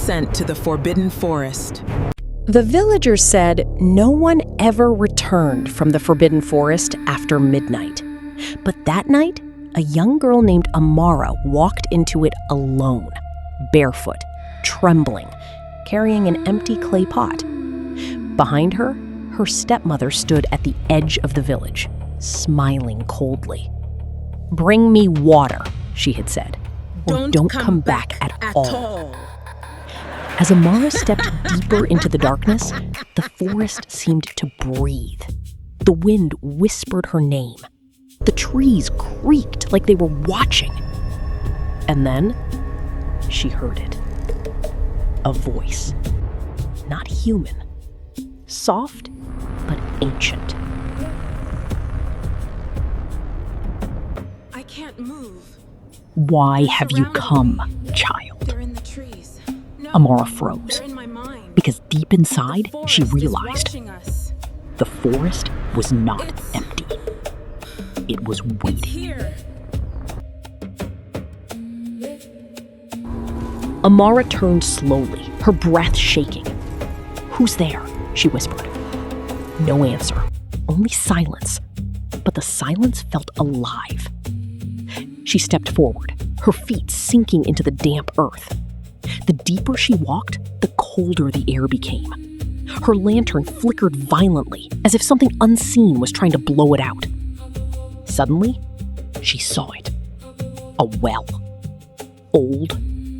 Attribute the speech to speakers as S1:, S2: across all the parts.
S1: sent to the forbidden forest.
S2: The villagers said no one ever returned from the forbidden forest after midnight. But that night, a young girl named Amara walked into it alone, barefoot, trembling, carrying an empty clay pot. Behind her, her stepmother stood at the edge of the village, smiling coldly. "Bring me water," she had said, "or don't come back at all." As Amara stepped deeper into the darkness, the forest seemed to breathe. The wind whispered her name. The trees creaked like they were watching. And then she heard it. A voice. Not human. Soft, but ancient.
S1: I can't move.
S2: "Why have you come, child?"
S1: They're in the trees. No,
S2: Amara froze,
S1: they're in my mind.
S2: because deep inside,
S1: The
S2: she
S1: forest is
S2: realized
S1: watching us.
S2: the forest was not
S1: It's-
S2: empty. It was
S1: It's
S2: waiting.
S1: here.
S2: Amara turned slowly, her breath shaking. "Who's there?" she whispered. No answer, only silence. But the silence felt alive. She stepped forward, her feet sinking into the damp earth. The deeper she walked, the colder the air became. Her lantern flickered violently, as if something unseen was trying to blow it out. Suddenly, she saw it. A well. Old,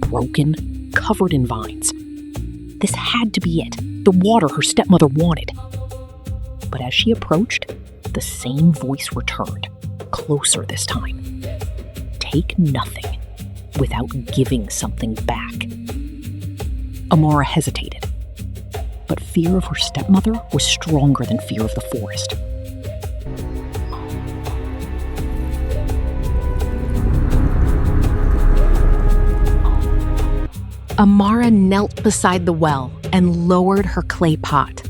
S2: broken, covered in vines. This had to be it, the water her stepmother wanted. But as she approached, the same voice returned, closer this time. Take nothing without giving something back. Amara hesitated, but fear of her stepmother was stronger than fear of the forest. Amara knelt beside the well and lowered her clay pot.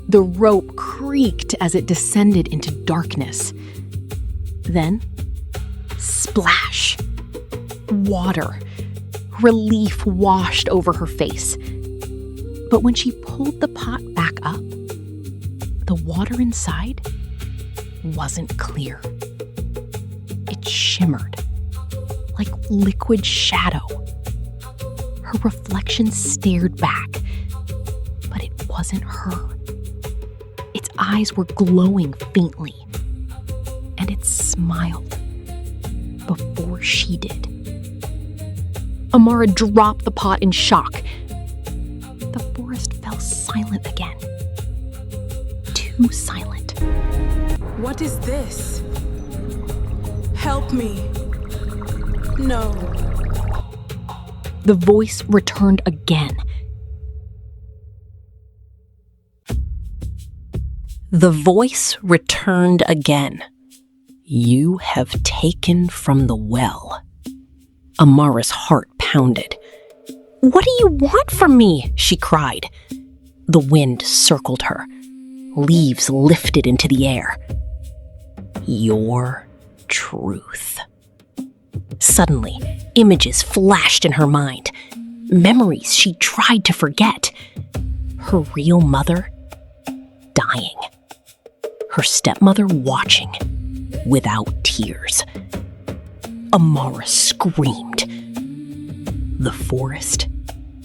S2: The rope creaked as it descended into darkness. Then, splash! Water. Relief washed over her face. But when she pulled the pot back up, the water inside wasn't clear. It shimmered like liquid shadow. Her reflection stared back, but it wasn't her. Its eyes were glowing faintly, and it smiled before she did. Amara dropped the pot in shock. The forest fell silent again. Too silent.
S1: What is this? Help me. No.
S2: The voice returned again. The voice returned again. "You have taken from the well." Amara's heart pounded. "What do you want from me?" she cried. The wind circled her. Leaves lifted into the air. "Your truth." Suddenly, images flashed in her mind. Memories she tried to forget. Her real mother dying. Her stepmother watching without tears. Amara screamed. The forest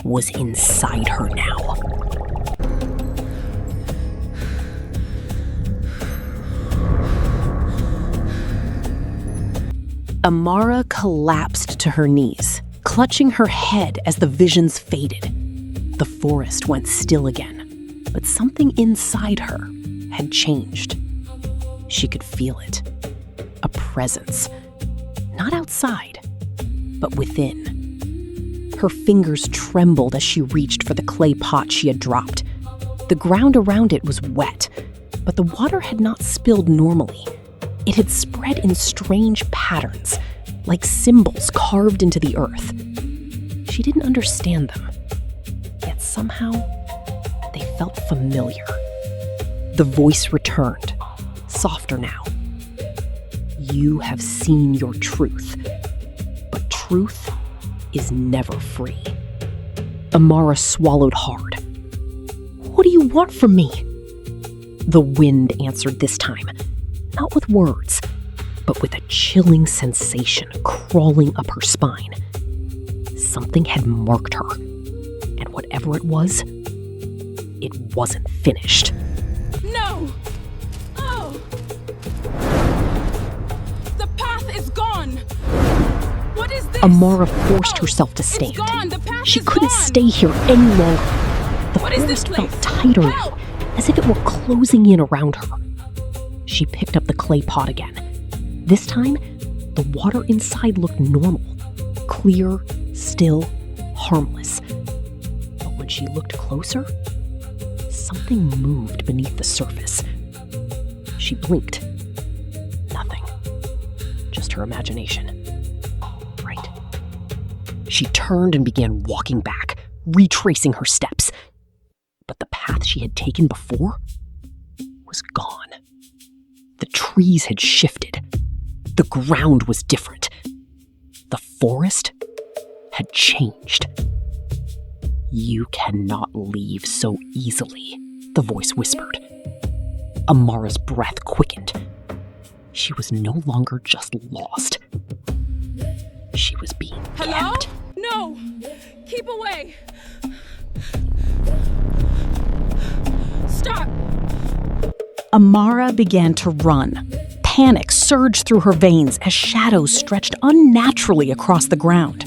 S2: was inside her now. Amara collapsed to her knees, clutching her head as the visions faded. The forest went still again, but something inside her had changed. She could feel it. A presence. Not outside, but within. Her fingers trembled as she reached for the clay pot she had dropped. The ground around it was wet, but the water had not spilled normally. It had spread in strange patterns, like symbols carved into the earth. She didn't understand them, yet somehow they felt familiar. The voice returned, softer now. "You have seen your truth, but truth is never free. Amara swallowed hard. "What do you want from me?" The wind answered this time, not with words, but with a chilling sensation crawling up her spine. Something had marked her, and whatever it wasn't finished.
S1: No! Oh! The path is gone! What is this?
S2: Amara forced herself to stand.
S1: It's gone! The path
S2: She
S1: is
S2: couldn't
S1: gone!
S2: stay here any longer. The
S1: What is this
S2: forest felt
S1: place?
S2: tighter
S1: Help!
S2: now, as if it were closing in around her. She picked up the clay pot again. This time, the water inside looked normal, clear, still, harmless. But when she looked closer, something moved beneath the surface. She blinked. Nothing. Just her imagination. Right. She turned and began walking back, retracing her steps. But the path she had taken before was gone. The trees had shifted. The ground was different. The forest had changed. "You cannot leave so easily," the voice whispered. Amara's breath quickened. She was no longer just lost. She was being
S1: Hello?
S2: kept.
S1: No! Keep away! Stop!
S3: Amara began to run. Panic surged through her veins as shadows stretched unnaturally across the ground.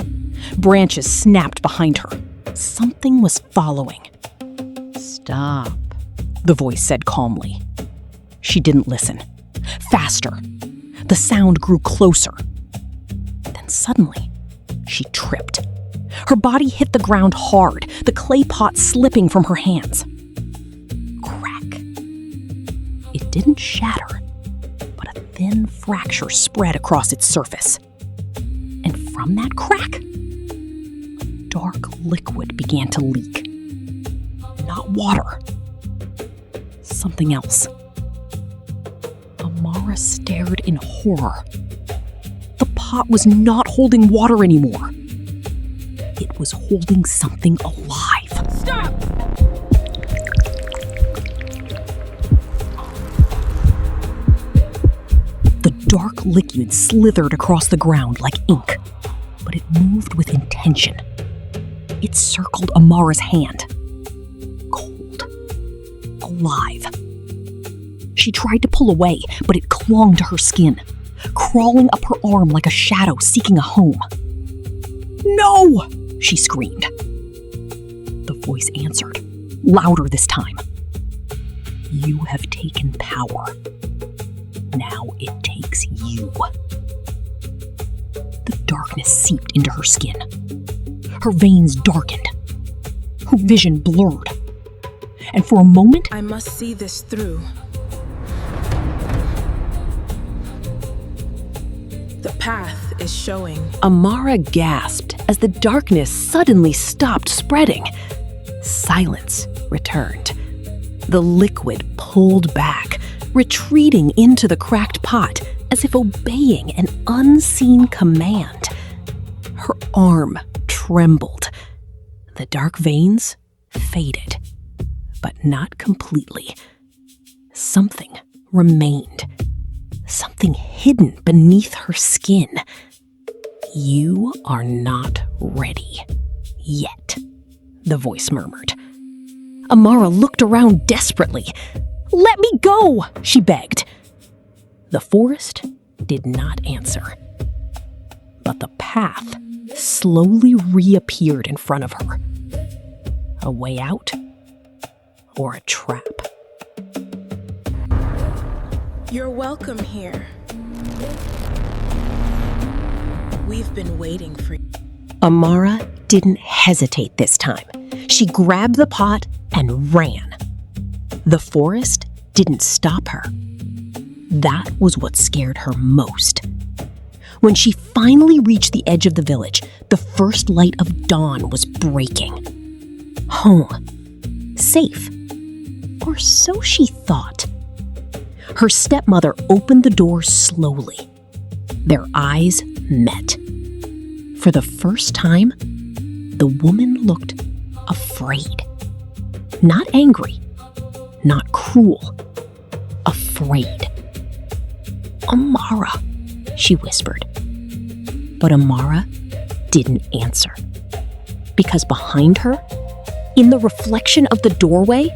S3: Branches snapped behind her. Something was following. "Stop," the voice said calmly. She didn't listen. Faster. The sound grew closer. Then suddenly, she tripped. Her body hit the ground hard, the clay pot slipping from her hands. Crack. It didn't shatter, but a thin fracture spread across its surface. And from that crack, dark liquid began to leak. Not water. Something else. Amara stared in horror. The pot was not holding water anymore. It was holding something alive.
S1: Stop!
S2: The dark liquid slithered across the ground like ink, but it moved with intention. It circled Amara's hand. Cold. Alive. She tried to pull away, but it clung to her skin, crawling up her arm like a shadow seeking a home. "No!" she screamed. The voice answered, louder this time. "You have taken power. Now it takes you." The darkness seeped into her skin. Her veins darkened. Her vision blurred. And for a moment,
S1: I must see this through. The path is showing.
S2: Amara gasped as the darkness suddenly stopped spreading. Silence returned. The liquid pulled back, retreating into the cracked pot as if obeying an unseen command. Her arm trembled. The dark veins faded, but not completely. Something remained. Something hidden beneath her skin. "You are not ready yet," the voice murmured. Amara looked around desperately. "Let me go," she begged. The forest did not answer. But the path slowly reappeared in front of her. A way out or a trap?
S1: You're welcome here. We've been waiting for you.
S2: Amara didn't hesitate this time. She grabbed the pot and ran. The forest didn't stop her. That was what scared her most. When she finally reached the edge of the village, the first light of dawn was breaking. Home. Safe. Or so she thought. Her stepmother opened the door slowly. Their eyes met. For the first time, the woman looked afraid. Not angry, not cruel, afraid. "Amara," she whispered. But Amara didn't answer. Because behind her, in the reflection of the doorway,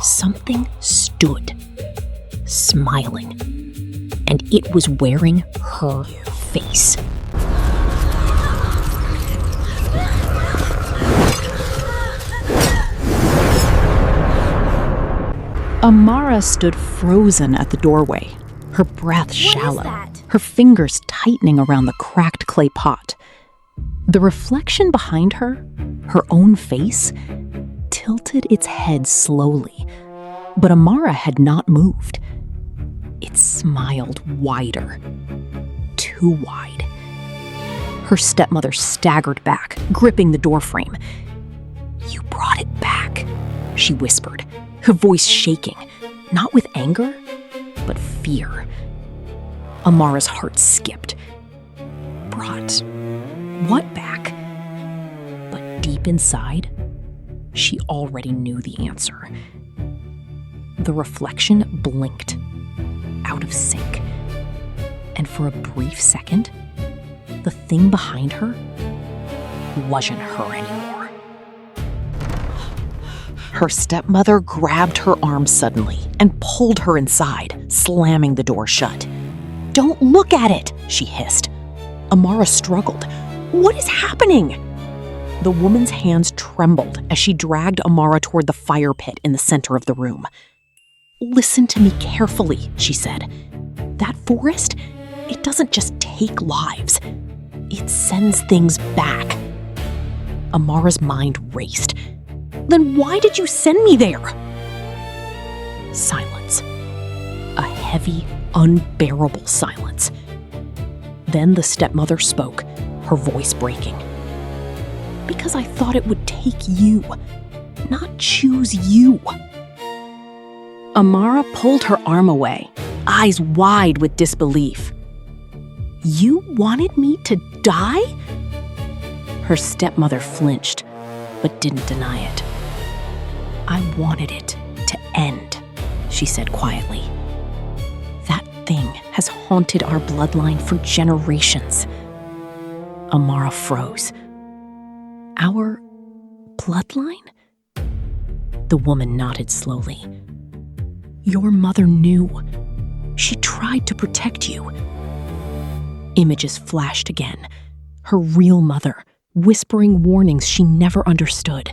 S2: something stood, smiling, and it was wearing her face.
S3: Amara stood frozen at the doorway, her breath shallow,
S1: that?
S3: her fingers tightening around the cracked clay pot. The reflection behind her, her own face, tilted its head slowly, but Amara had not moved. It smiled wider, too wide. Her stepmother staggered back, gripping the doorframe. "You brought it back," she whispered, her voice shaking, not with anger, but fear. Amara's heart skipped. Brought what back? But deep inside, she already knew the answer. The reflection blinked, out of sync. And for a brief second, the thing behind her wasn't her anymore. Her stepmother grabbed her arm suddenly and pulled her inside, slamming the door shut. "Don't look at it," she hissed. Amara struggled. "What is happening?" The woman's hands trembled as she dragged Amara toward the fire pit in the center of the room. "Listen to me carefully," she said. "That forest, it doesn't just take lives. It sends things back." Amara's mind raced. "Then why did you send me there?" Silence. A heavy, unbearable silence. Then the stepmother spoke, her voice breaking. "Because I thought it would take you, not choose you." Amara pulled her arm away, eyes wide with disbelief. "You wanted me to die?" Her stepmother flinched, but didn't deny it. "I wanted it to end," she said quietly. "That thing has haunted our bloodline for generations." Amara froze. "Our bloodline?" The woman nodded slowly. "Your mother knew. She tried to protect you." Images flashed again. Her real mother, whispering warnings she never understood.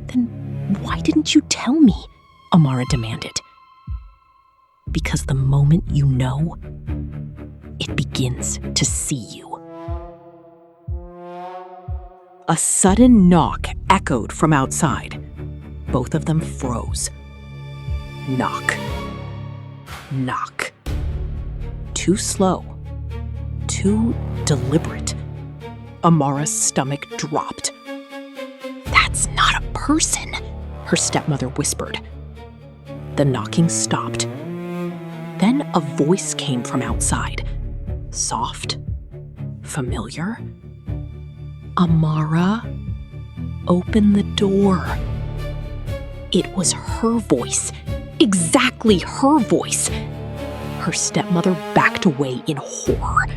S3: "Then why didn't you tell me?" Amara demanded. "Because the moment you know, it begins to see you." A sudden knock echoed from outside. Both of them froze. Knock. Knock. Too slow. Too deliberate. Amara's stomach dropped. "That's not a person," her stepmother whispered. The knocking stopped. Then a voice came from outside. Soft. Familiar. "Amara, open the door." It was her voice. Exactly her voice. Her stepmother backed away in horror.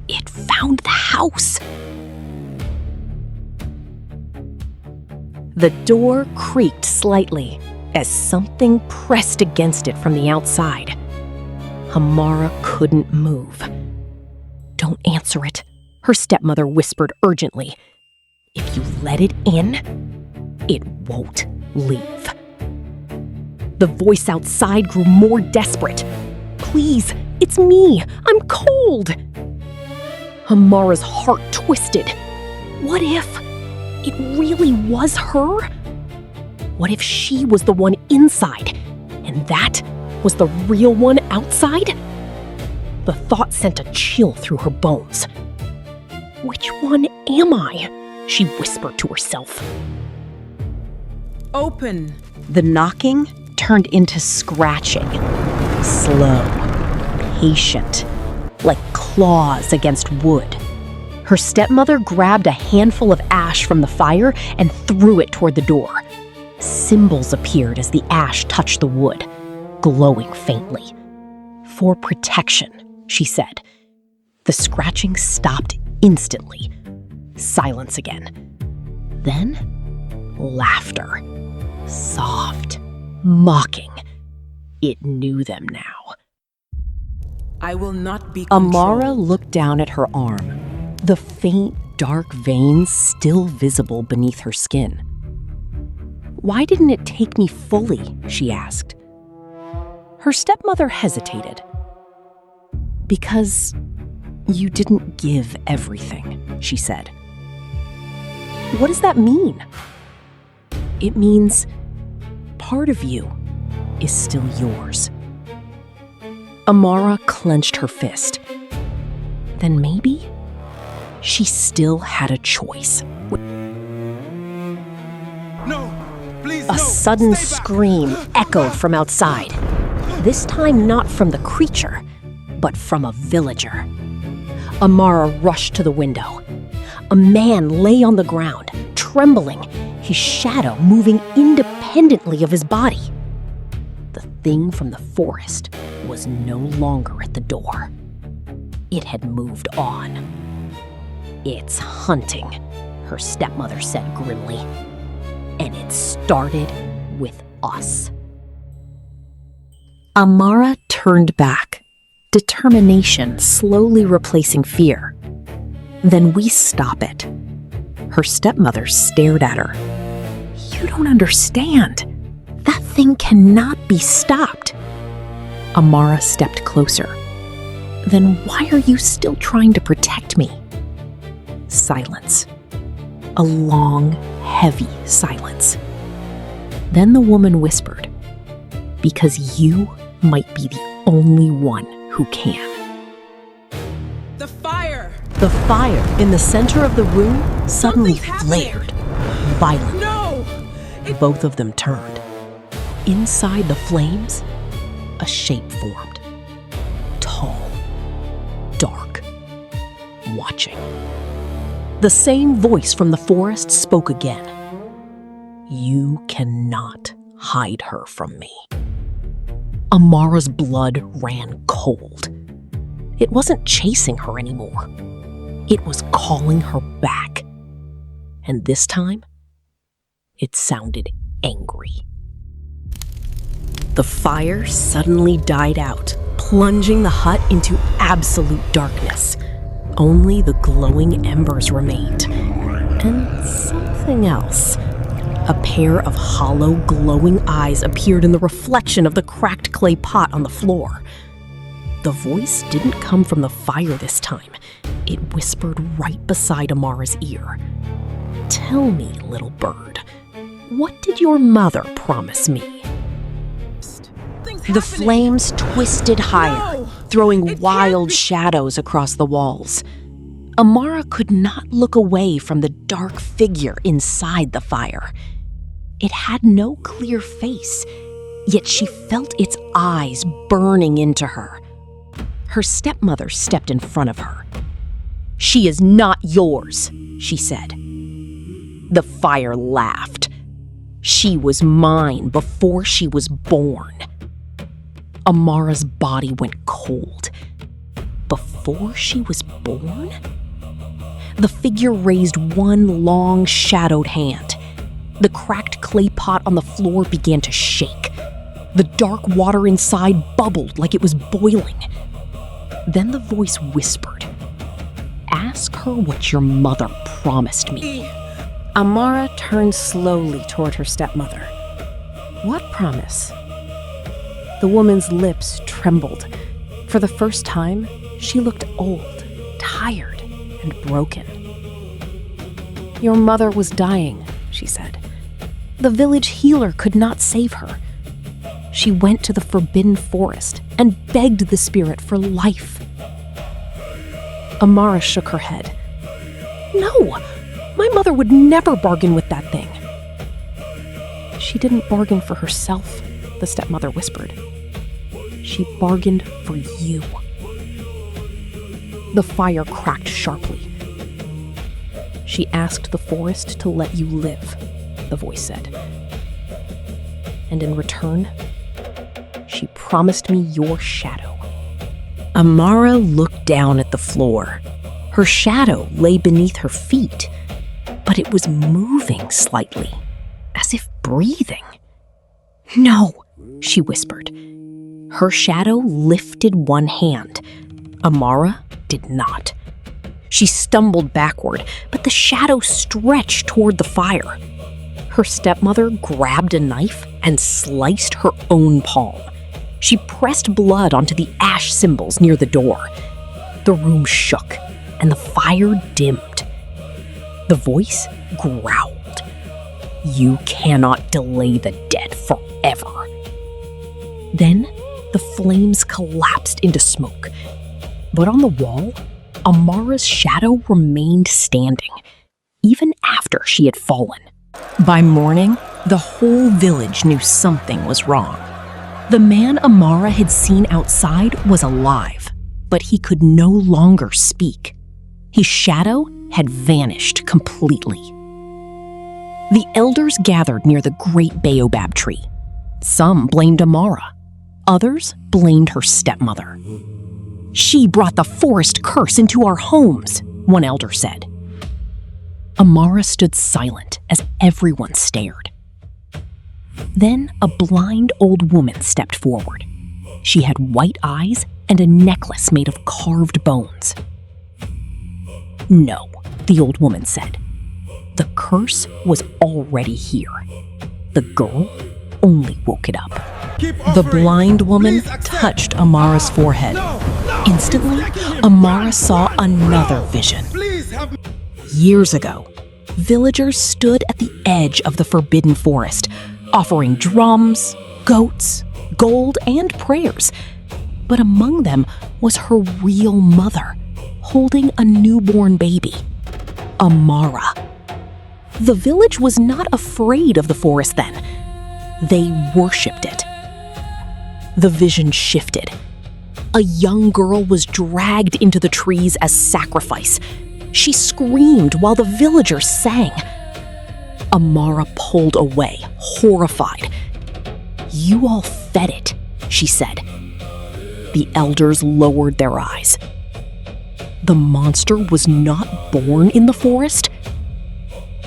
S3: It found the house. The door creaked slightly as something pressed against it from the outside. Amara couldn't move. "Don't answer it," her stepmother whispered urgently. "If you let it in, it won't leave." The voice outside grew more desperate. "Please, it's me. I'm cold." Amara's heart twisted. What if it really was her? What if she was the one inside, and that was the real one outside? The thought sent a chill through her bones. "Which one am I?" she whispered to herself.
S1: Open.
S3: The knocking turned into scratching. Slow, patient, like claws against wood.
S2: Her stepmother grabbed a handful of ash from the fire and threw it toward the door. Symbols appeared as the ash touched the wood, glowing faintly. "For protection," she said. The scratching stopped instantly. Silence again. Then, laughter. Soft, mocking. It knew them now.
S1: I will not be
S2: Amara
S1: controlled.
S2: looked down at her arm, the faint, dark veins still visible beneath her skin. "Why didn't it take me fully?" she asked. Her stepmother hesitated. "Because you didn't give everything," she said. "What does that mean?" "It means part of you is still yours." Amara clenched her fist. Then maybe she still had a choice.
S4: No, please,
S2: A sudden scream echoed from outside. This time not from the creature, but from a villager. Amara rushed to the window. A man lay on the ground, trembling, his shadow moving independently of his body. The thing from the forest was no longer at the door. It had moved on. "It's hunting," her stepmother said grimly. "And it started with us." Amara turned back, determination slowly replacing fear. "Then we stop it." Her stepmother stared at her. "You don't understand. That thing cannot be stopped." Amara stepped closer. "Then why are you still trying to protect me?" Silence. A long, heavy silence. Then the woman whispered, "Because you might be the only one who can."
S1: The fire!
S2: The fire in the center of the room suddenly
S1: Something's happening.
S2: flared, violently.
S1: No!
S2: Both of them turned. Inside the flames, a shape formed. Tall, dark, watching. The same voice from the forest spoke again. "You cannot hide her from me." Amara's blood ran cold. It wasn't chasing her anymore. It was calling her back. And this time, it sounded angry. The fire suddenly died out, plunging the hut into absolute darkness. Only the glowing embers remained. And something else. A pair of hollow, glowing eyes appeared in the reflection of the cracked clay pot on the floor. The voice didn't come from the fire this time. It whispered right beside Amara's ear. "Tell me, little bird, what did your mother promise me?" The flames twisted higher,
S1: No!
S2: throwing
S1: It
S2: wild
S1: can't be-
S2: shadows across the walls. Amara could not look away from the dark figure inside the fire. It had no clear face, yet she felt its eyes burning into her. Her stepmother stepped in front of her. "She is not yours," she said. The fire laughed. "She was mine before she was born." Amara's body went cold. Before she was born? The figure raised one long, shadowed hand. The cracked clay pot on the floor began to shake. The dark water inside bubbled like it was boiling. Then the voice whispered, "Ask her what your mother promised me." Amara turned slowly toward her stepmother. "What promise?" The woman's lips trembled. For the first time, she looked old, tired, and broken. "Your mother was dying," she said. "The village healer could not save her. She went to the forbidden forest and begged the spirit for life." Amara shook her head. "No, my mother would never bargain with that thing." "She didn't bargain for herself," the stepmother whispered. "She bargained for you." The fire cracked sharply. She asked the forest to let you live, the voice said. And in return, she promised me your shadow.
S3: Amara looked down at the floor. Her shadow lay beneath her feet, but it was moving slightly, as if breathing. "No," she whispered. Her shadow lifted one hand. Amara did not. She stumbled backward, but the shadow stretched toward the fire. Her stepmother grabbed a knife and sliced her own palm. She pressed blood onto the ash symbols near the door. The room shook, and the fire dimmed. The voice growled. "You cannot delay the dead forever." Then the flames collapsed into smoke. But on the wall, Amara's shadow remained standing, even after she had fallen. By morning, the whole village knew something was wrong. The man Amara had seen outside was alive, but he could no longer speak. His shadow had vanished completely. The elders gathered near the great baobab tree. Some blamed Amara. Others blamed her stepmother. "She brought the forest curse into our homes," one elder said. Amara stood silent as everyone stared. Then a blind old woman stepped forward. She had white eyes and a necklace made of carved bones. "No," the old woman said. "The curse was already here. The girl only woke it up." The blind woman touched Amara's forehead. Instantly, Amara saw another vision. Years ago, villagers stood at the edge of the forbidden forest, offering drums, goats, gold, and prayers. But among them was her real mother, holding a newborn baby, Amara. The village was not afraid of the forest then. They worshipped it. The vision shifted. A young girl was dragged into the trees as sacrifice. She screamed while the villagers sang. Amara pulled away, horrified. "You all fed it," she said. The elders lowered their eyes. The monster was not born in the forest.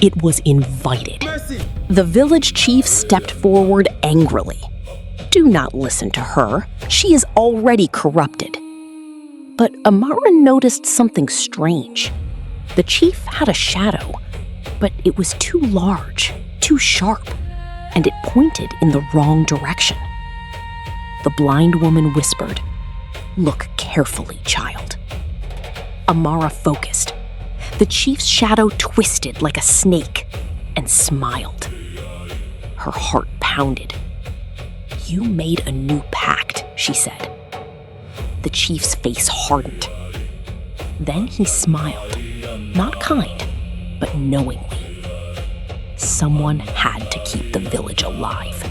S3: It was invited.
S4: Mercy.
S3: The village chief stepped forward angrily. "Do not listen to her. She is already corrupted." But Amara noticed something strange. The chief had a shadow, but it was too large, too sharp, and it pointed in the wrong direction. The blind woman whispered, "Look carefully, child." Amara focused. The chief's shadow twisted like a snake and smiled. Her heart pounded. "You made a new pact," she said. The chief's face hardened. Then he smiled, not kind, but knowingly. Someone had to keep the village alive.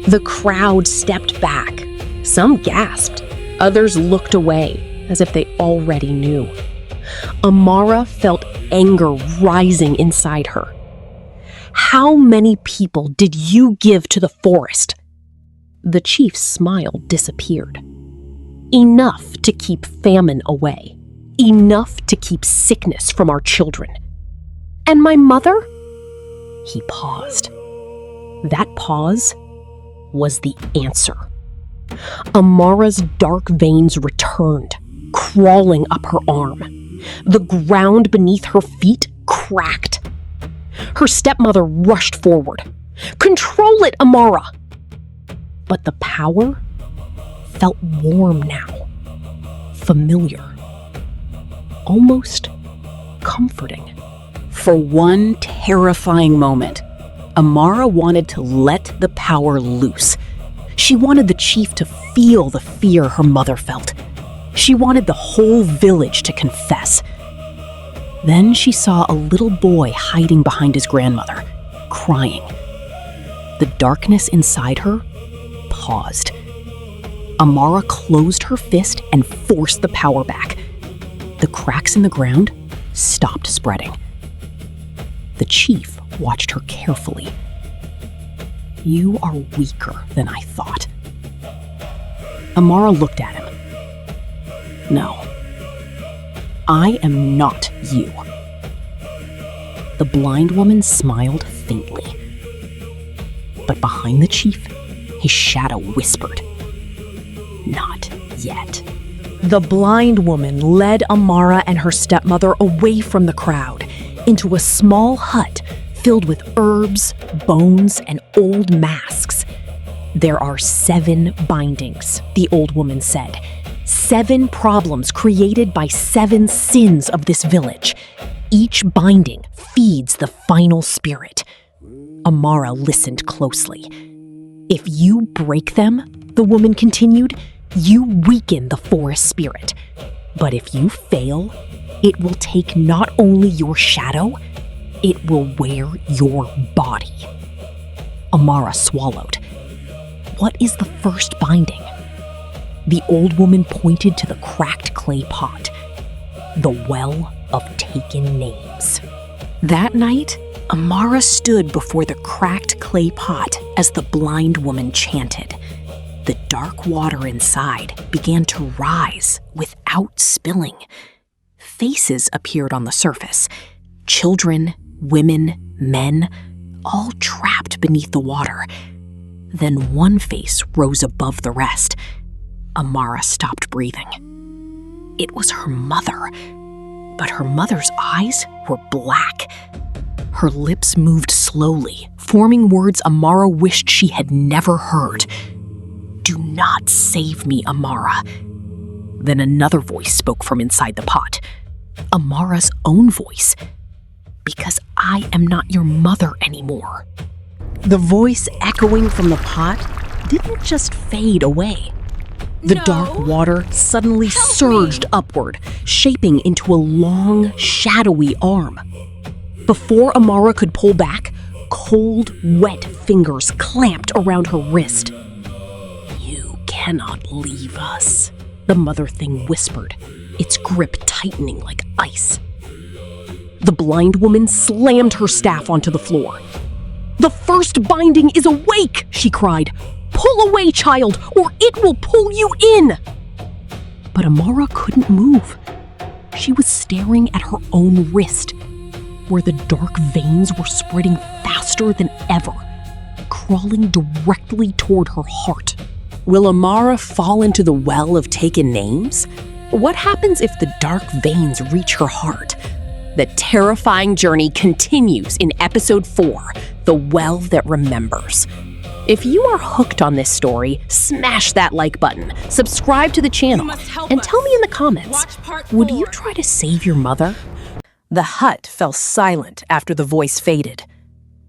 S3: The crowd stepped back. Some gasped. Others looked away, as if they already knew. Amara felt anger rising inside her. "How many people did you give to the forest?" The chief's smile disappeared. "Enough to keep famine away. Enough to keep sickness from our children. And my mother?" He paused. That pause was the answer. Amara's dark veins returned, crawling up her arm. The ground beneath her feet cracked. Her stepmother rushed forward. "Control it, Amara!" But the power felt warm now, familiar, almost comforting. For one terrifying moment, Amara wanted to let the power loose. She wanted the chief to feel the fear her mother felt. She wanted the whole village to confess. Then she saw a little boy hiding behind his grandmother, crying. The darkness inside her paused. Amara closed her fist and forced the power back. The cracks in the ground stopped spreading.
S2: The chief watched her carefully. "You are weaker than I thought." Amara looked at him. "No, I am not you." The blind woman smiled faintly. But behind the chief, his shadow whispered, "Not yet." The blind woman led Amara and her stepmother away from the crowd into a small hut filled with herbs, bones, and old masks. "There are 7 bindings," the old woman said. 7 problems created by 7 sins of this village. Each binding feeds the final spirit. Amara listened closely. "If you break them," the woman continued, "you weaken the forest spirit. But if you fail, it will take not only your shadow, it will wear your body." Amara swallowed. "What is the first binding?" The old woman pointed to the cracked clay pot. "The well of taken names." That night, Amara stood before the cracked clay pot as the blind woman chanted. The dark water inside began to rise without spilling. Faces appeared on the surface. Children, women, men, all trapped beneath the water. Then one face rose above the rest. Amara stopped breathing. It was her mother, but her mother's eyes were black. Her lips moved slowly, forming words Amara wished she had never heard. "Do not save me, Amara." Then another voice spoke from inside the pot. Amara's own voice. "Because I am not your mother anymore." The voice echoing from the pot didn't just fade away. The
S1: No.
S2: dark water suddenly
S1: Help
S2: surged
S1: me.
S2: upward, shaping into a long, shadowy arm. Before Amara could pull back, cold, wet fingers clamped around her wrist. "You cannot leave us," the mother thing whispered, its grip tightening like ice. The blind woman slammed her staff onto the floor. "The first binding is awake!" she cried. "Pull away, child, or it will pull you in!" But Amara couldn't move. She was staring at her own wrist, where the dark veins were spreading faster than ever, crawling directly toward her heart. Will Amara fall into the well of taken names? What happens if the dark veins reach her heart? The terrifying journey continues in episode 4, The Well That Remembers. If you are hooked on this story, smash that like button, subscribe to the channel,
S1: must help
S2: and
S1: us.
S2: tell me in the comments,
S1: Watch part
S2: would you
S1: 4.
S2: try to save your mother? The hut fell silent after the voice faded.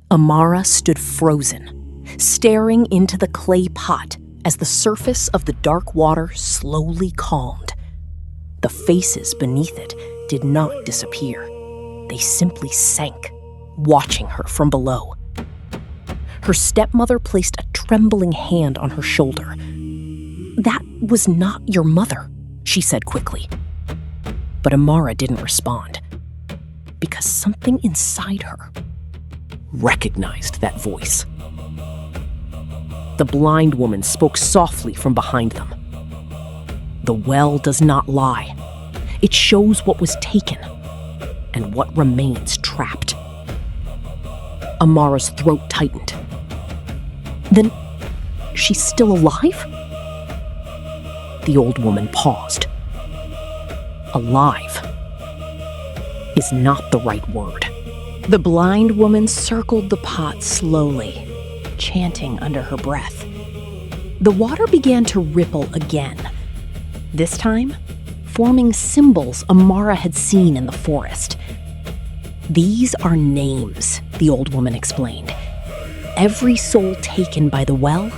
S2: Amara stood frozen, staring into the clay pot as the surface of the dark water slowly calmed. The faces beneath it did not disappear. They simply sank, watching her from below. Her stepmother placed a trembling hand on her shoulder. "That was not your mother," she said quickly. But Amara didn't respond, because something inside her recognized that voice. The blind woman spoke softly from behind them. "The well does not lie. It shows what was taken and what remains trapped." Amara's throat tightened. "Then she's still alive?" The old woman paused. "Alive is not the right word." The blind woman circled the pot slowly, chanting under her breath. The water began to ripple again, this time forming symbols Amara had seen in the forest. "These are names," the old woman explained. "Every soul taken by the well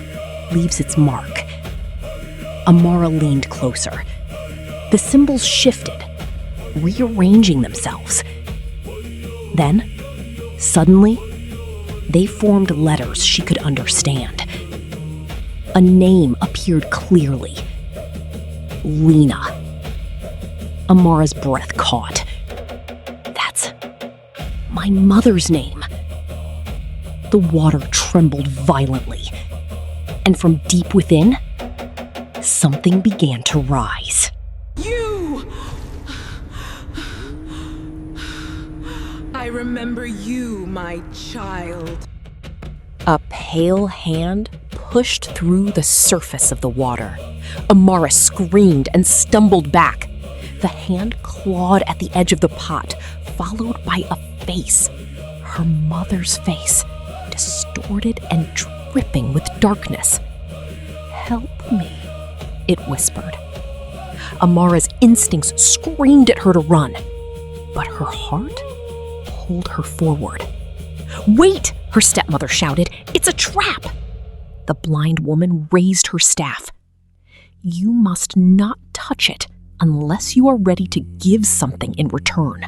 S2: leaves its mark." Amara leaned closer. The symbols shifted, rearranging themselves. Then, suddenly, they formed letters she could understand. A name appeared clearly. Lena. Amara's breath caught. "That's my My mother's name. The water trembled violently, and from deep within, something began to rise.
S1: You! I remember you, my child.
S2: A pale hand pushed through the surface of the water. Amara screamed and stumbled back. The hand clawed at the edge of the pot, followed by a face. Her mother's face, distorted and dripping with darkness. "Help me," it whispered. Amara's instincts screamed at her to run, but her heart pulled her forward. "Wait!" her stepmother shouted. "It's a trap!" The blind woman raised her staff. "You must not touch it unless you are ready to give something in return."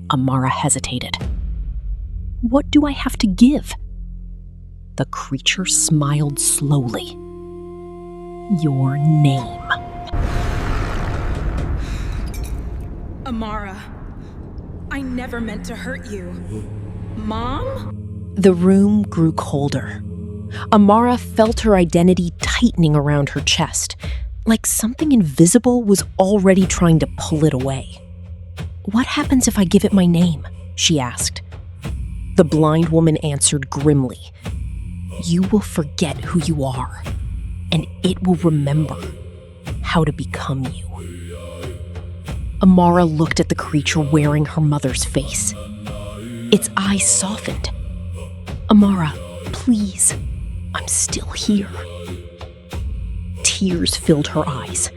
S2: Amara hesitated. "What do I have to give?" The creature smiled slowly. "Your name."
S1: Amara, I never meant to hurt you. Mom?
S2: The room grew colder. Amara felt her identity tightening around her chest, like something invisible was already trying to pull it away. "What happens if I give it my name?" she asked. The blind woman answered grimly. "You will forget who you are, and it will remember how to become you." Amara looked at the creature wearing her mother's face. Its eyes softened. "Amara, please, I'm still here." Tears filled her eyes.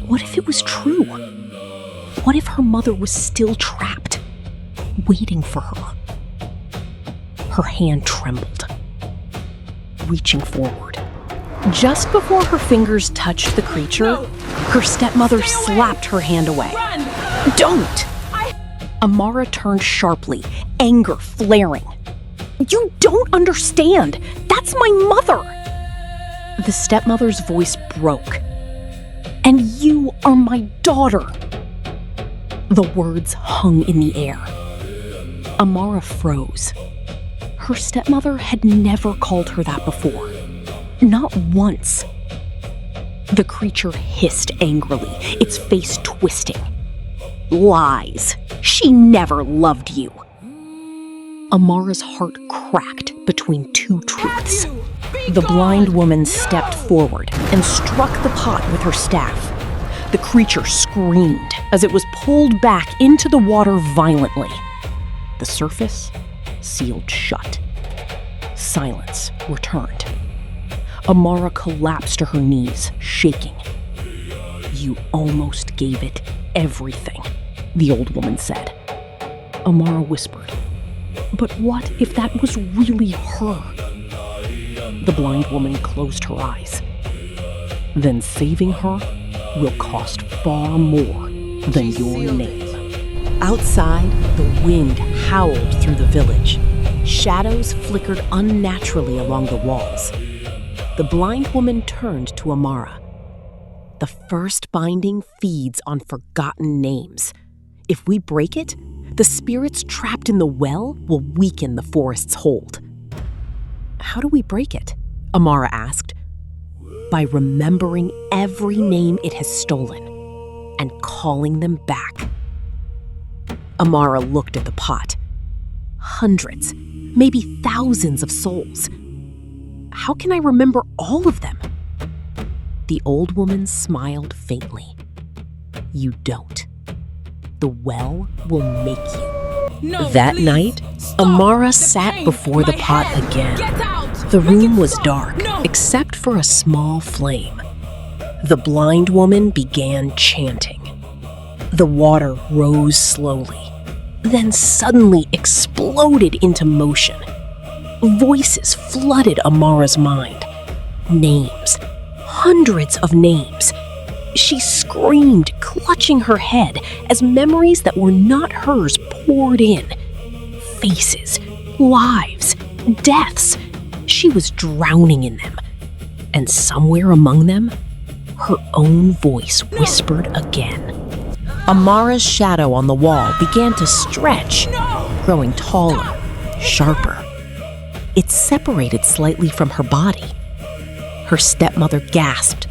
S2: What if it was true? What if her mother was still trapped, waiting for her? Her hand trembled, reaching forward. Just before her fingers touched the creature, her stepmother slapped her hand away.
S1: Run!
S2: "Don't!" Amara turned sharply, anger flaring. "You don't understand! That's my mother!" The stepmother's voice broke. "And you are my daughter!" The words hung in the air. Amara froze. Her stepmother had never called her that before. Not once. The creature hissed angrily, its face twisting. "Lies! She never loved you!" Amara's heart cracked between two truths. The blind woman stepped forward and struck the pot with her staff. The creature screamed as it was pulled back into the water violently. The surface sealed shut. Silence returned. Amara collapsed to her knees, shaking. "You almost gave it everything," the old woman said. Amara whispered, "But what if that was really her?" The blind woman closed her eyes. "Then saving her will cost far more than your name." Outside, the wind howled through the village. Shadows flickered unnaturally along the walls. The blind woman turned to Amara. "The first binding feeds on forgotten names. If we break it, the spirits trapped in the well will weaken the forest's hold." "How do we break it?" Amara asked. "By remembering every name it has stolen and calling them back." Amara looked at the pot. Hundreds, maybe thousands of souls. "How can I remember all of them?" The old woman smiled faintly. "You don't. The well will make you."
S1: No,
S2: That
S1: please.
S2: night,
S1: Stop
S2: Amara
S1: the
S2: sat
S1: pain.
S2: before the
S1: My
S2: pot
S1: head.
S2: again.
S1: Get out.
S2: The
S1: Make
S2: room
S1: it
S2: was
S1: stop.
S2: dark,
S1: No.
S2: except for a small flame. The blind woman began chanting. The water rose slowly, then suddenly exploded into motion. Voices flooded Amara's mind. Names, hundreds of names. She screamed, clutching her head as memories that were not hers poured in. Faces, lives, deaths. She was drowning in them. And somewhere among them, her own voice whispered again. Amara's shadow on the wall began to stretch.
S1: No!
S2: growing taller, sharper. It separated slightly from her body. Her stepmother gasped.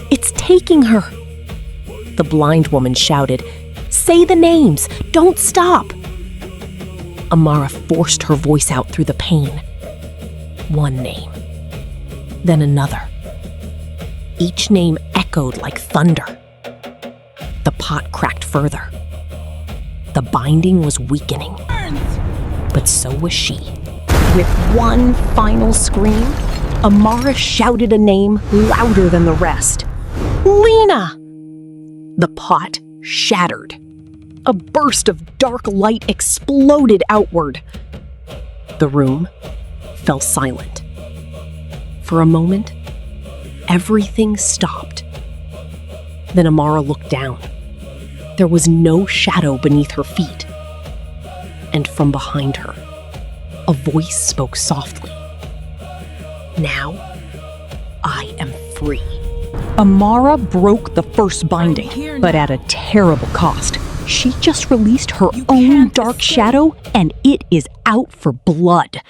S2: "It's taking her!" The blind woman shouted, "Say the names! Don't stop!" Amara forced her voice out through the pain. One name, then another. Each name echoed like thunder. The pot cracked further. The binding was weakening, but so was she. With one final scream, Amara shouted a name louder than the rest. "Lena!" The pot shattered. A burst of dark light exploded outward. The room fell silent. For a moment, everything stopped. Then Amara looked down. There was no shadow beneath her feet. And from behind her, a voice spoke softly. "Now, I am free."
S3: Amara broke the first binding, but at a terrible cost. She just released her own dark shadow, and it is out for blood.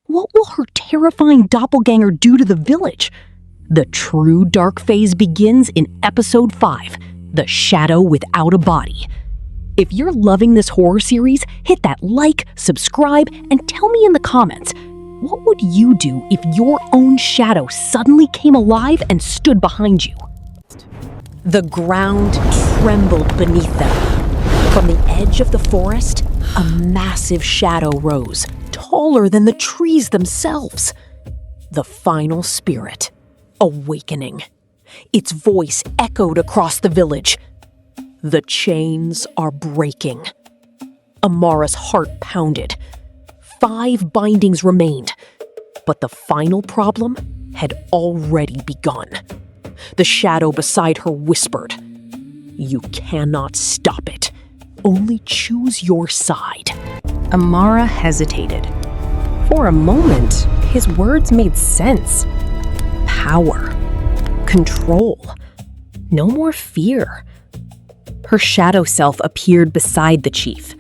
S3: What will her terrifying doppelganger do to the village? The true dark phase begins in episode 5, The Shadow Without a Body. If you're loving this horror series, hit that like, subscribe, and tell me in the comments, what would you do if your own shadow suddenly came alive and stood behind you? The ground trembled beneath them. From the edge of the forest, a massive shadow rose, taller than the trees themselves. The final spirit, awakening. Its voice echoed across the village. "The chains are breaking." Amara's heart pounded. 5 bindings remained, but the final problem had already begun. The shadow beside her whispered, "You cannot stop it. Only choose your side." Amara hesitated. For a moment, his words made sense. Power. Control. No more fear. Her shadow self appeared beside the chief,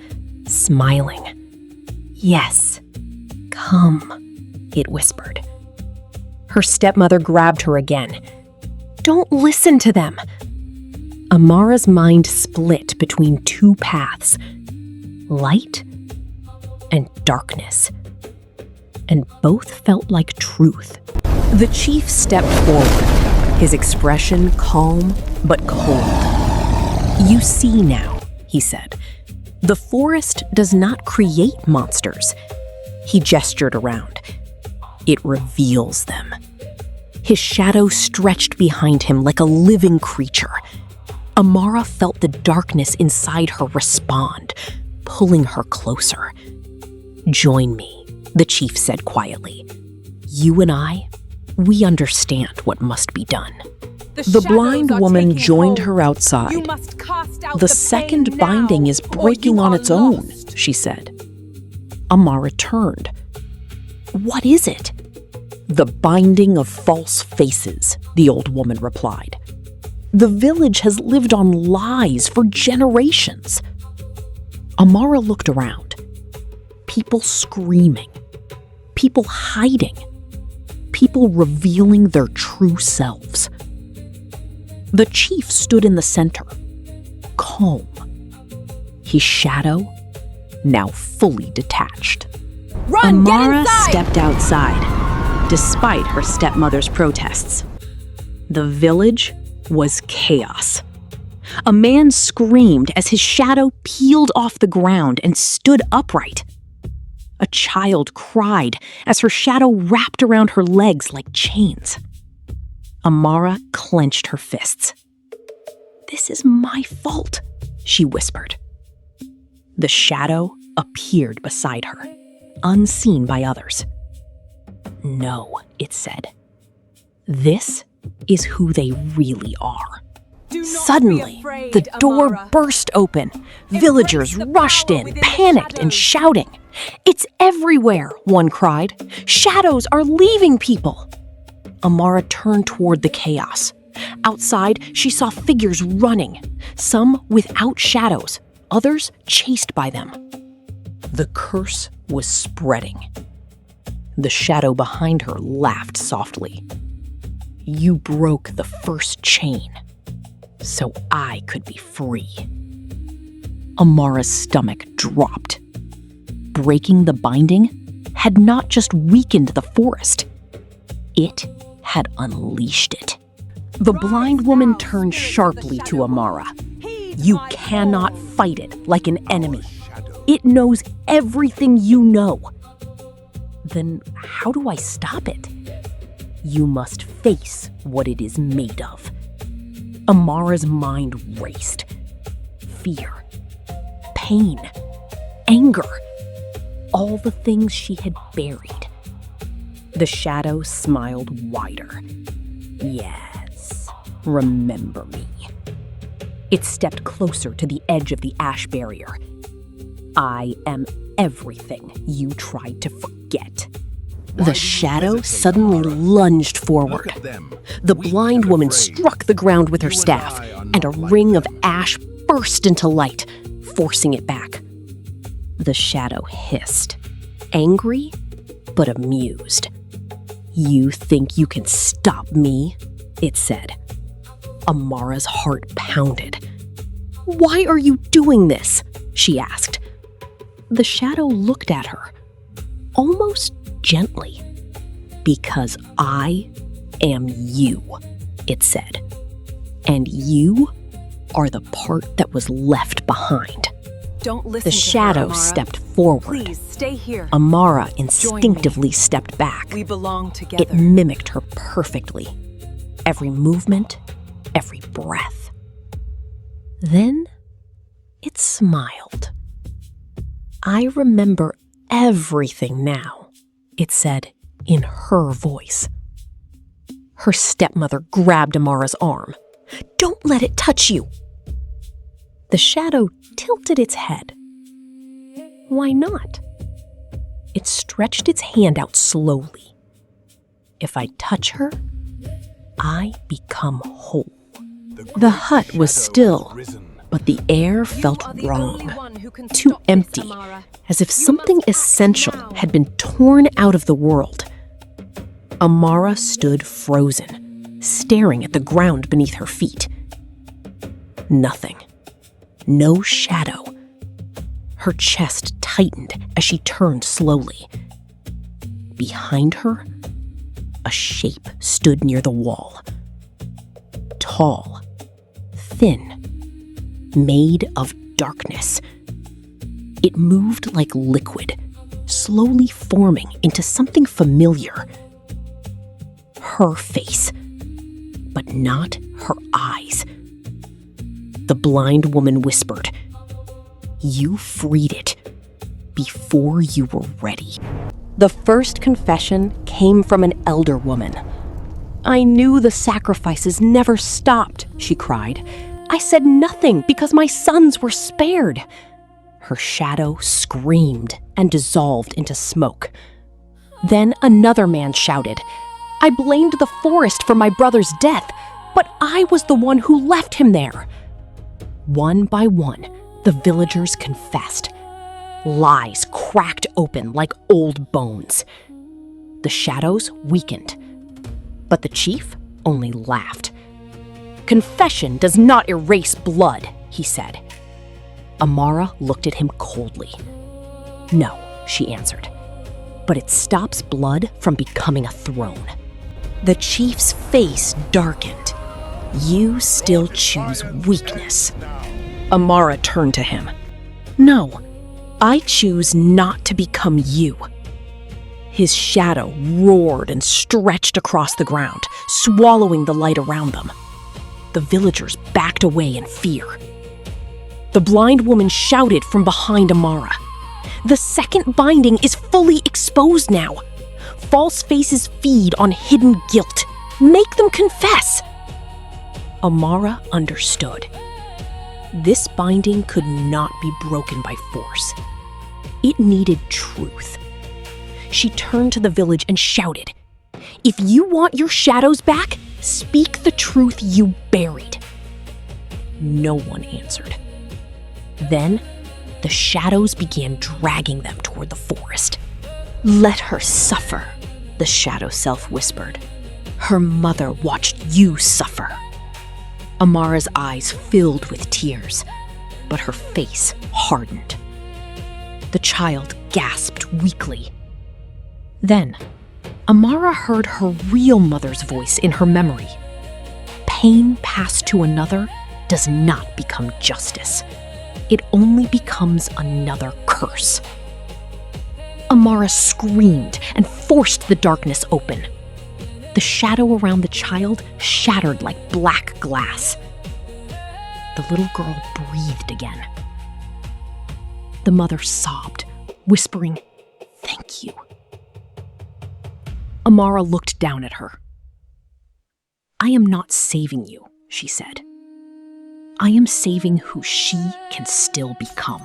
S3: smiling. "Yes, come," it whispered. Her stepmother grabbed her again. "Don't listen to them." Amara's mind split between 2 paths, light and darkness, and both felt like truth. The chief stepped forward, his expression calm but cold. "You see now," he said. "The forest does not create monsters." He gestured around. "It reveals them." His shadow stretched behind him like a living creature. Amara felt the darkness inside her respond, pulling her closer. "Join me," the chief said quietly. "You and I, we understand what must be done." The blind woman joined her outside. "The second binding is breaking on its own," she said. Amara turned. "What is it?" "The binding of false faces," the old woman replied. "The village has lived on lies for generations." Amara looked around. People screaming. People hiding. People revealing their true selves. The chief stood in the center, calm. His shadow now fully detached.
S1: Run, get
S2: Amara
S1: inside!
S2: stepped outside, despite her stepmother's protests. The village was chaos. A man screamed as his shadow peeled off the ground and stood upright. A child cried as her shadow wrapped around her legs like chains. Amara clenched her fists. "This is my fault," she whispered. The shadow appeared beside her, unseen by others. "No," it said. "This is who they really are." Suddenly, the door burst open. Villagers rushed in, panicked and shouting. "It's everywhere," one cried. "Shadows are leaving people." Amara turned toward the chaos. Outside, she saw figures running, some without shadows, others chased by them. The curse was spreading. The shadow behind her laughed softly. You broke the first chain, so I could be free. Amara's stomach dropped. Breaking the binding had not just weakened the forest, it had unleashed it. The blind woman turned sharply to Amara. You cannot fight it like an enemy. It knows everything you know. Then how do I stop it? You must face what it is made of. Amara's mind raced. Fear, pain, anger, all the things she had buried. The shadow smiled wider. Yes, remember me. It stepped closer to the edge of the ash barrier. I am everything you tried to forget. The shadow suddenly lunged forward. The blind woman struck the ground with her staff, and a ring of ash burst into light, forcing it back. The shadow hissed, angry but amused. You think you can stop me? It said. Amara's heart pounded. Why are you doing this? She asked. The shadow looked at her, almost gently. Because I am you, it said. And you are the part that was left behind.
S1: Don't listen
S2: The
S1: to
S2: shadow
S1: her, Amara.
S2: stepped forward.
S1: Please stay here.
S2: Amara instinctively stepped back.
S1: We belong together.
S2: It mimicked her perfectly. Every movement, every breath. Then it smiled. I remember everything now, it said in her voice. Her stepmother grabbed Amara's arm. Don't let it touch you. The shadow tilted its head. Why not? It stretched its hand out slowly. If I touch her, I become whole. The hut was still, but the air felt wrong, too empty, as if something essential had been torn out of the world. Amara stood frozen, staring at the ground beneath her feet. Nothing. No shadow. Her chest tightened as she turned slowly. Behind her, a shape stood near the wall. Tall, thin, made of darkness. It moved like liquid, slowly forming into something familiar. Her face, but not her eyes. The blind woman whispered, "You freed it before you were ready." The first confession came from an elder woman. I knew the sacrifices never stopped, she cried. I said nothing because my sons were spared. Her shadow screamed and dissolved into smoke. Then another man shouted, I blamed the forest for my brother's death, but I was the one who left him there. One by one, the villagers confessed. Lies cracked open like old bones. The shadows weakened, but the chief only laughed. Confession does not erase blood, he said. Amara looked at him coldly. No, she answered, but it stops blood from becoming a throne. The chief's face darkened. You still choose weakness. Amara turned to him. No, I choose not to become you. His shadow roared and stretched across the ground, swallowing the light around them. The villagers backed away in fear. The blind woman shouted from behind Amara. The second binding is fully exposed now. False faces feed on hidden guilt. Make them confess. Amara understood. This binding could not be broken by force. It needed truth. She turned to the village and shouted, If you want your shadows back, speak the truth you buried. No one answered. Then, The shadows began dragging them toward the forest.
S3: Let her suffer, the shadow self whispered. Her mother watched you suffer.
S2: Amara's eyes filled with tears, but her face hardened. The child gasped weakly. Then, Amara heard her real mother's voice in her memory. Pain passed to another does not become justice. It only becomes another curse. Amara screamed and forced the darkness open. The shadow around the child shattered like black glass. The little girl breathed again. The mother sobbed, whispering, "Thank you." Amara looked down at her. "I am not saving you," she said. "I am saving who she can still become."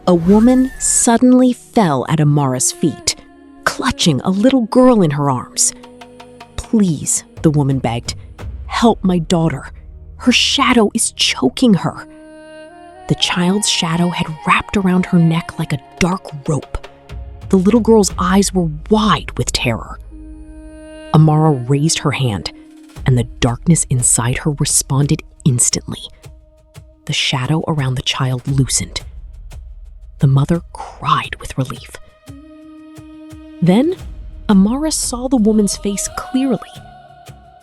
S2: A woman suddenly fell at Amara's feet, clutching a little girl in her arms. "Please," the woman begged, "help my daughter. Her shadow is choking her." The child's shadow had wrapped around her neck like a dark rope. The little girl's eyes were wide with terror. Amara raised her hand, and the darkness inside her responded instantly. The shadow around the child loosened. The mother cried with relief. Then, Amara saw the woman's face clearly.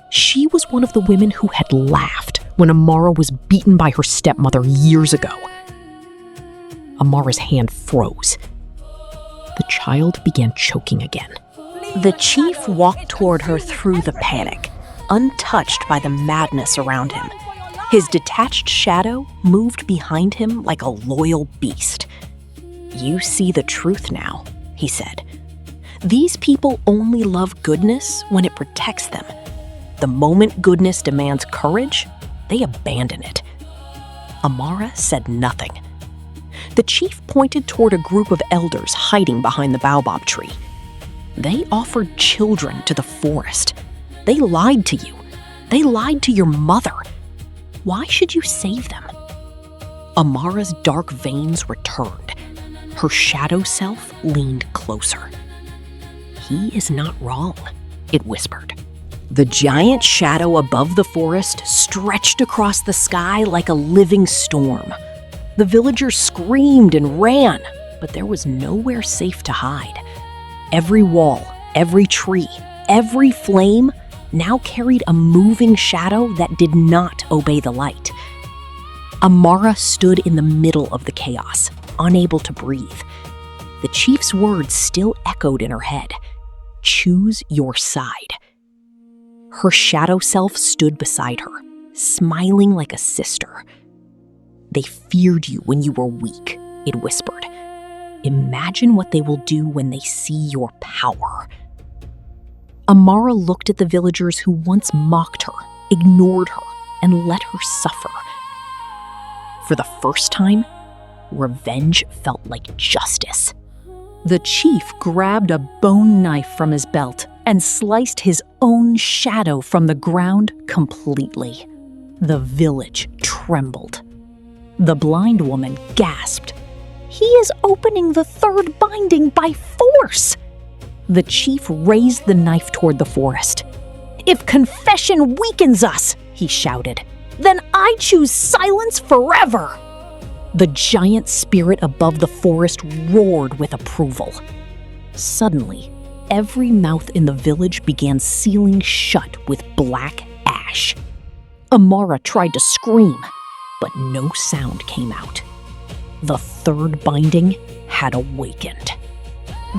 S2: She was one of the women who had laughed when Amara was beaten by her stepmother years ago. Amara's hand froze. The child began choking again.
S3: The chief walked toward her through the panic, untouched by the madness around him. His detached shadow moved behind him like a loyal beast. "You see the truth now," he said. "These people only love goodness when it protects them. The moment goodness demands courage, they abandon it." Amara said nothing. The chief pointed toward a group of elders hiding behind the baobab tree. "They offered children to the forest. They lied to you. They lied to your mother. Why should you save them?" Amara's dark veins returned. Her shadow self leaned closer. "He is not wrong," it whispered. The giant shadow above the forest stretched across the sky like a living storm. The villagers screamed and ran, but there was nowhere safe to hide. Every wall, every tree, every flame now carried a moving shadow that did not obey the light. Amara stood in the middle of the chaos, unable to breathe. The chief's words still echoed in her head. "Choose your side." Her shadow self stood beside her, smiling like a sister. "They feared you when you were weak," it whispered. "Imagine what they will do when they see your power." Amara looked at the villagers who once mocked her, ignored her, and let her suffer. For the first time, revenge felt like justice. The chief grabbed a bone knife from his belt and sliced his own shadow from the ground completely. The village trembled. The blind woman gasped. "He is opening the third binding by force!" The chief raised the knife toward the forest. "If confession weakens us," he shouted, "then I choose silence forever!" The giant spirit above the forest roared with approval. Suddenly, every mouth in the village began sealing shut with black ash. Amara tried to scream, but no sound came out. The third binding had awakened.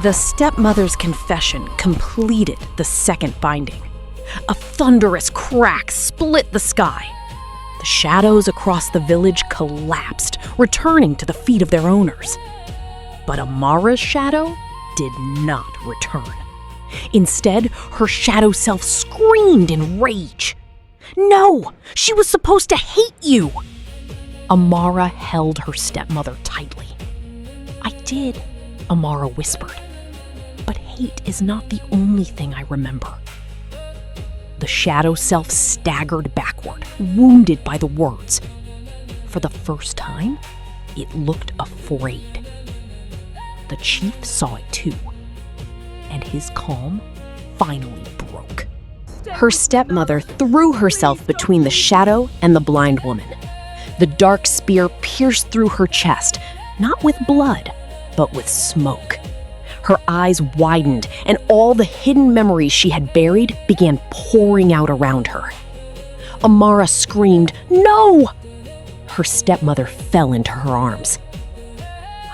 S3: The stepmother's confession completed the second binding. A thunderous crack split the sky. The shadows across the village collapsed, returning to the feet of their owners. But Amara's shadow did not return. Instead, her shadow self screamed in rage. "No! She was supposed to hate you!" Amara held her stepmother tightly. "I did," Amara whispered. "But hate is not the only thing I remember." The shadow self staggered backward, wounded by the words. For the first time,
S2: It looked afraid. The chief saw it too, and his calm finally broke. Her stepmother threw herself between the shadow and the blind woman. The dark spear pierced through her chest, not with blood, but with smoke. Her eyes widened, and all the hidden memories she had buried began pouring out around her. Amara screamed, "No!" Her stepmother fell into her arms.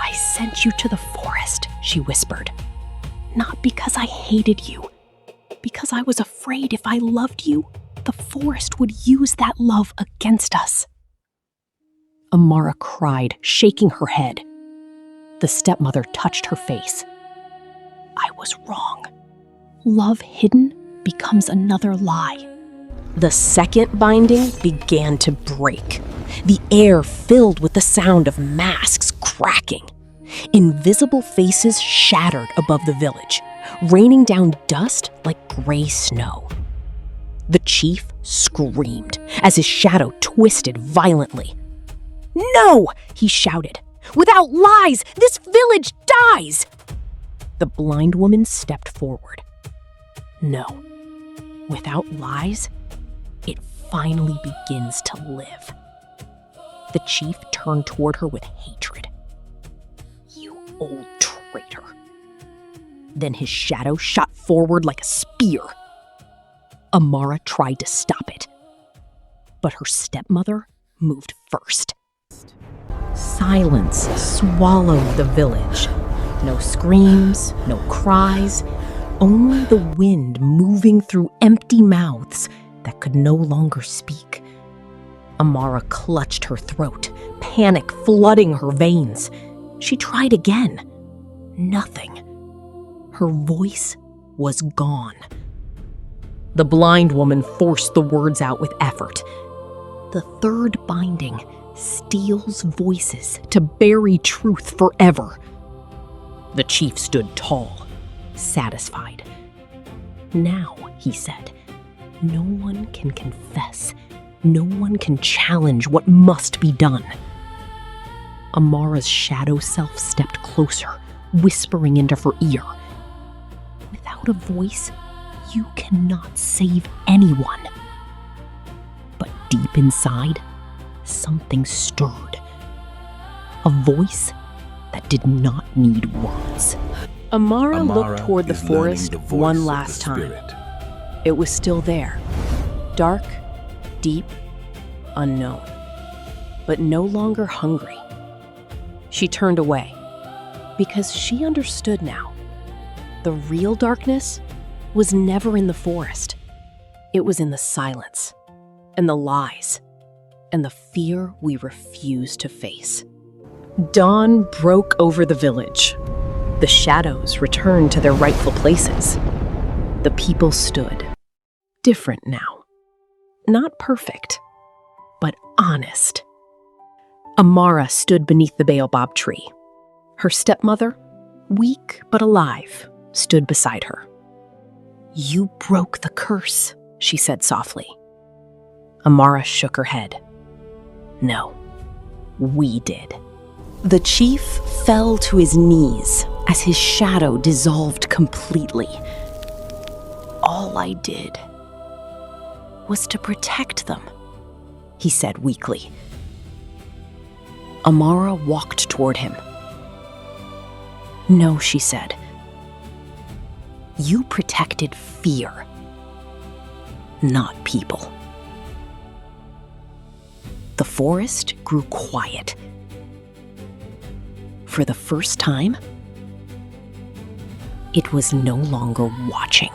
S2: "I sent you to the forest," she whispered. "Not because I hated you, because I was afraid if I loved you, the forest would use that love against us." Amara cried, shaking her head. The stepmother touched her face. "I was wrong. Love hidden becomes another lie." The second binding began to break. The air filled with the sound of masks cracking. Invisible faces shattered above the village, raining down dust like gray snow. The chief screamed as his shadow twisted violently. "No!" he shouted. "Without lies, this village dies!" The blind woman stepped forward. "No. Without lies, it finally begins to live." The chief turned toward her with hatred. "You old traitor." Then his shadow shot forward like a spear. Amara tried to stop it, but her stepmother moved first. Silence swallowed the village. No screams, no cries, only the wind moving through empty mouths that could no longer speak. Amara clutched her throat, panic flooding her veins. She tried again. Nothing. Her voice was gone. The blind woman forced the words out with effort. The third binding steals voices to bury truth forever. The chief stood tall, satisfied. "Now," he said, "no one can confess. No one can challenge what must be done." Amara's shadow self stepped closer, whispering into her ear. "Without a voice, you cannot save anyone." But deep inside, something stirred. A voice that did not need words. Amara looked toward the forest one last time. It was still there. Dark, deep, unknown, but no longer hungry. She turned away because she understood now. The real darkness was never in the forest. It was in the silence, and the lies, and the fear we refuse to face. Dawn broke over the village. The shadows returned to their rightful places. The people stood, different now. Not perfect, but honest. Amara stood beneath the baobab tree. Her stepmother, weak but alive, stood beside her. "You broke the curse," she said softly. Amara shook her head. "No, we did." The chief fell to his knees as his shadow dissolved completely. "All I did was to protect them," he said weakly. Amara walked toward him. "No," she said. "You protected fear, not people." The forest grew quiet. For the first time, it was no longer watching.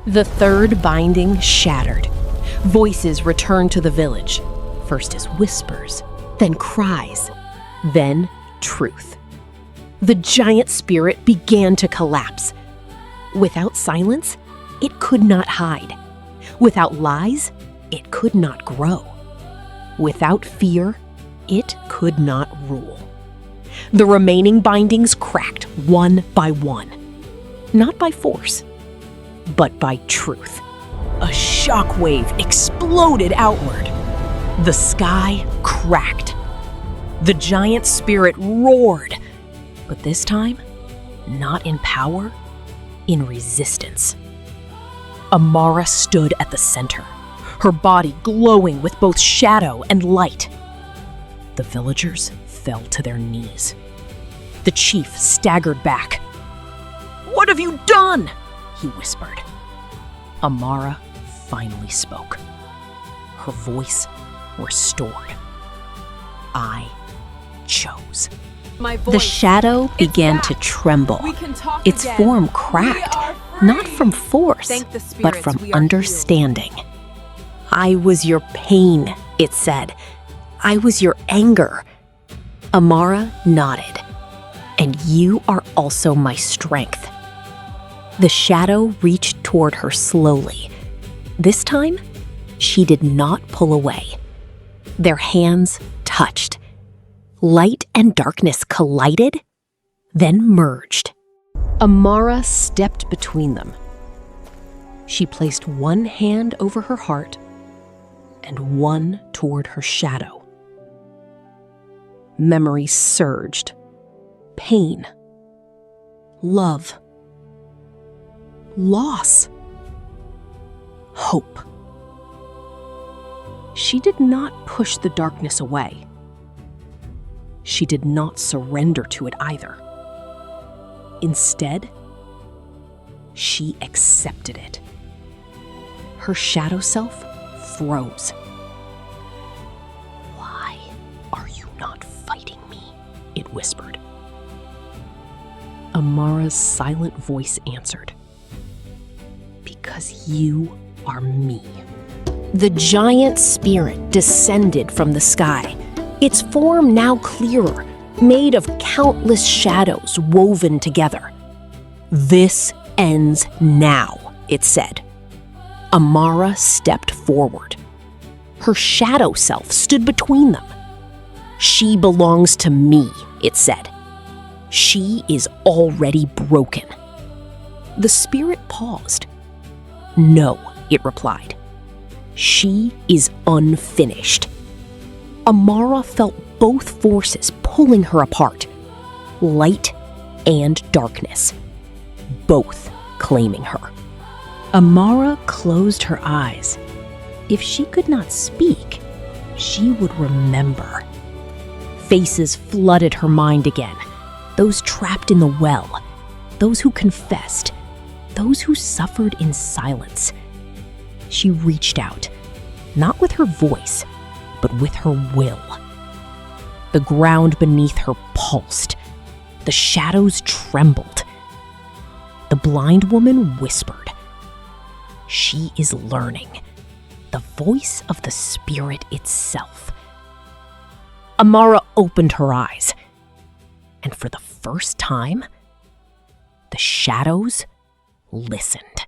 S2: The third binding shattered. Voices returned to the village, first as whispers, then cries, then truth. The giant spirit began to collapse. Without silence, it could not hide. Without lies, it could not grow. Without fear, it could not rule. The remaining bindings cracked one by one. Not by force, but by truth. A shockwave exploded outward. The sky cracked. The giant spirit roared, but this time, not in power, in resistance. Amara stood at the center, her body glowing with both shadow and light. The villagers fell to their knees. The chief staggered back. "What have you done?" he whispered. Amara finally spoke, her voice restored. "I chose."
S3: The shadow began to tremble. Its form cracked, not from force, but from understanding. "I was your pain," it said. "I was your anger." Amara nodded. "And you are also my strength." The shadow reached toward her slowly. This time, she did not pull away. Their hands touched. Light and darkness collided, then merged. Amara stepped between them. She placed one hand over her heart and one toward her shadow. Memory surged. Pain. Love. Loss. Hope. She did not push the darkness away. She did not surrender to it either. Instead, she accepted it. Her shadow self froze. "Why are you not fighting me?" it whispered. Amara's silent voice answered, "Because you are me." The giant spirit descended from the sky, its form now clearer, made of countless shadows woven together. "This ends now," it said. Amara stepped forward. Her shadow self stood between them. "She belongs to me," it said. "She is already broken." The spirit paused. "No," it replied. "She is unfinished." Amara felt both forces pulling her apart, light and darkness, both claiming her. Amara closed her eyes. If she could not speak, she would remember. Faces flooded her mind again, those trapped in the well, those who confessed, those who suffered in silence. She reached out, not with her voice, but with her will. The ground beneath her pulsed. The shadows trembled. The blind woman whispered. She is learning. The voice of the spirit itself. Amara opened her eyes, and for the first time, the shadows listened.